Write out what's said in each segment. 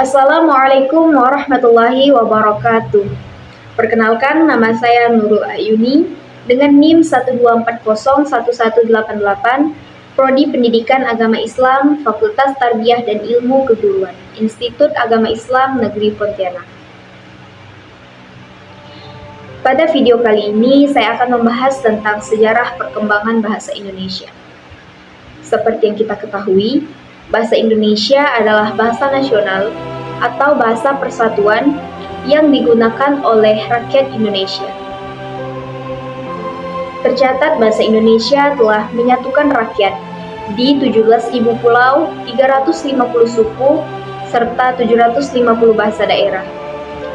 Assalamualaikum warahmatullahi wabarakatuh. Perkenalkan, nama saya Nurul Ayuni dengan NIM 124011188, Prodi Pendidikan Agama Islam, Fakultas Tarbiyah dan Ilmu Keguruan, Institut Agama Islam Negeri Pontianak. Pada video kali ini, saya akan membahas tentang sejarah perkembangan bahasa Indonesia. Seperti yang kita ketahui, bahasa Indonesia adalah bahasa nasional atau bahasa persatuan yang digunakan oleh rakyat Indonesia. Tercatat bahasa Indonesia telah menyatukan rakyat di 17.000 pulau, 350 suku, serta 750 bahasa daerah.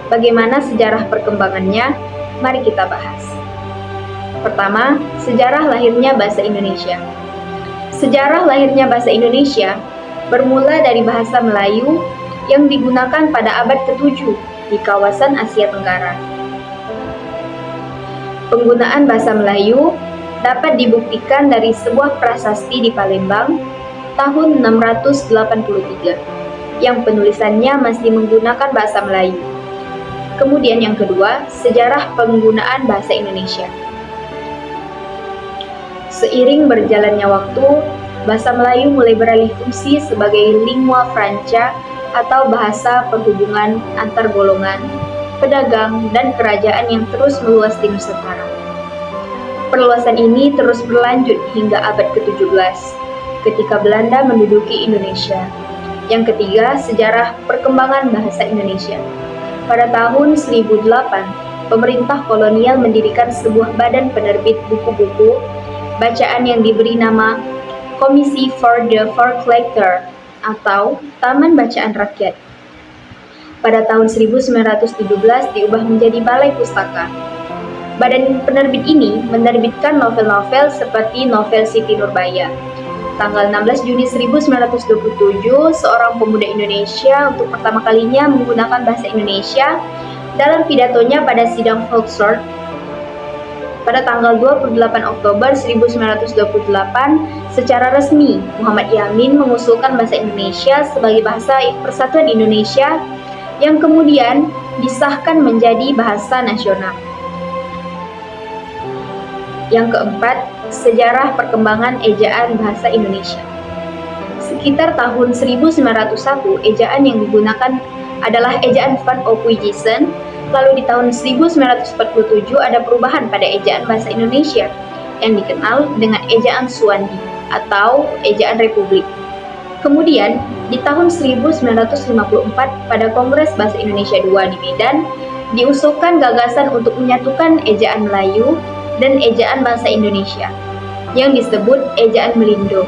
Bagaimana sejarah perkembangannya? Mari kita bahas. Pertama, sejarah lahirnya bahasa Indonesia. Sejarah lahirnya bahasa Indonesia bermula dari bahasa Melayu yang digunakan pada abad ke-7 di kawasan Asia Tenggara. Penggunaan bahasa Melayu dapat dibuktikan dari sebuah prasasti di Palembang tahun 683 yang penulisannya masih menggunakan bahasa Melayu. Kemudian yang kedua, sejarah penggunaan bahasa Indonesia. Seiring berjalannya waktu, bahasa Melayu mulai beralih fungsi sebagai lingua franca atau bahasa perhubungan antar golongan, pedagang, dan kerajaan yang terus meluas di Nusantara. Perluasan ini terus berlanjut hingga abad ke-17, ketika Belanda menduduki Indonesia. Yang ketiga, sejarah perkembangan bahasa Indonesia. Pada tahun 1008, pemerintah kolonial mendirikan sebuah badan penerbit buku-buku bacaan yang diberi nama Komisi for the Verkleger atau Taman Bacaan Rakyat. Pada tahun 1917 diubah menjadi Balai Pustaka. Badan penerbit ini menerbitkan novel-novel seperti novel Siti Nurbaya. Tanggal 16 Juni 1927, seorang pemuda Indonesia untuk pertama kalinya menggunakan bahasa Indonesia dalam pidatonya pada sidang Volksraad. Pada tanggal 28 Oktober 1928, secara resmi Muhammad Yamin mengusulkan bahasa Indonesia sebagai bahasa persatuan Indonesia yang kemudian disahkan menjadi bahasa nasional. Yang keempat, sejarah perkembangan ejaan bahasa Indonesia. Sekitar tahun 1901, ejaan yang digunakan adalah ejaan Van Ophuijsen. Lalu di tahun 1947 ada perubahan pada ejaan bahasa Indonesia yang dikenal dengan ejaan Suwandi atau ejaan Republik. Kemudian di tahun 1954 pada Kongres Bahasa Indonesia II di Medan diusulkan gagasan untuk menyatukan ejaan Melayu dan ejaan bahasa Indonesia yang disebut ejaan Melindo.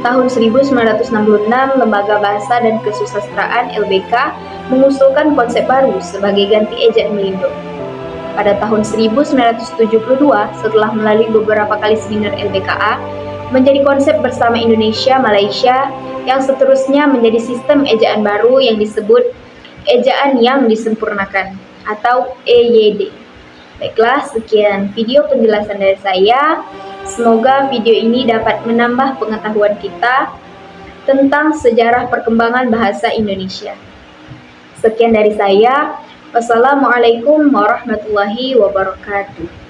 Tahun 1966, Lembaga Bahasa dan Kesusastraan LBK mengusulkan konsep baru sebagai ganti ejaan Melindo. Pada tahun 1972, setelah melalui beberapa kali seminar LBKA, menjadi konsep bersama Indonesia, Malaysia, yang seterusnya menjadi sistem ejaan baru yang disebut ejaan yang disempurnakan atau EYD. Baiklah, sekian video penjelasan dari saya. Semoga video ini dapat menambah pengetahuan kita tentang sejarah perkembangan bahasa Indonesia. Sekian dari saya. Wassalamualaikum warahmatullahi wabarakatuh.